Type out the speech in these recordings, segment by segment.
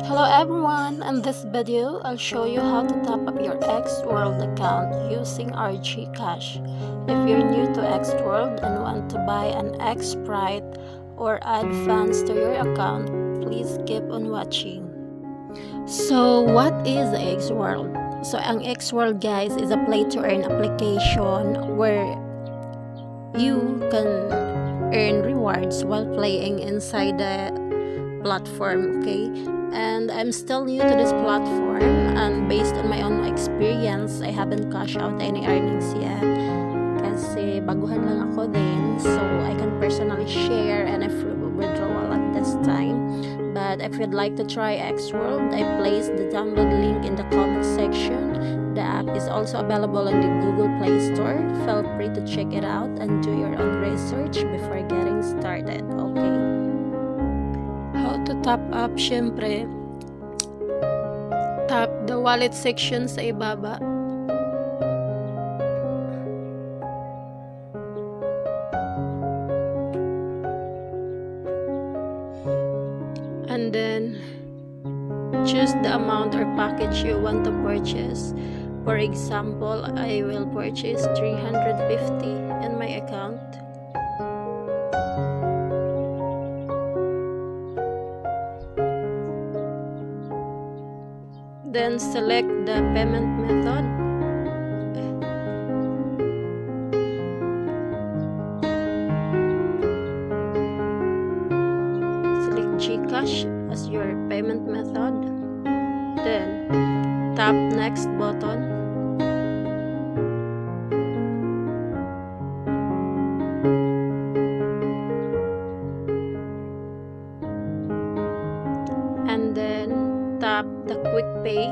Hello everyone, in this video, I'll show you how to top up your Xworld account using RG Cash. If you're new to Xworld and want to buy an X Sprite or add funds to your account, please keep on watching. So, what is Xworld? So, ang Xworld guys is a play-to-earn application where you can earn rewards while playing inside the platform, okay? And I'm still new to this platform, and based on my own experience, I haven't cashed out any earnings yet kasi baguhan lang ako din, so I can personally share and withdrawal at this time. But if you'd like to try Xworld, I placed the download link in the comment section. The app is also available on the Google Play Store. Feel free to check it out and do your own research before getting started, okay? How to top up, syempre, tap the wallet section sa ibaba. And then, choose the amount or package you want to purchase. For example, I will purchase 350 in my account. Then select the payment method. Select GCash as your payment method. Then tap next button. And then tap the quick pay.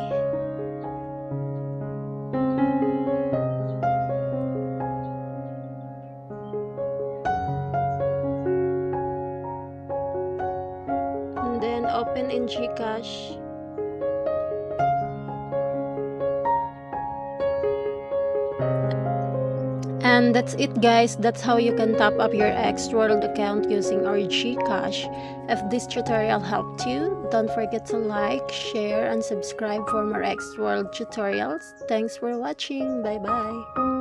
And then open in GCash. And that's it guys, that's how you can top up your Xworld account using RG Cash. If this tutorial helped you, don't forget to like, share, and subscribe for more Xworld tutorials. Thanks for watching, bye bye.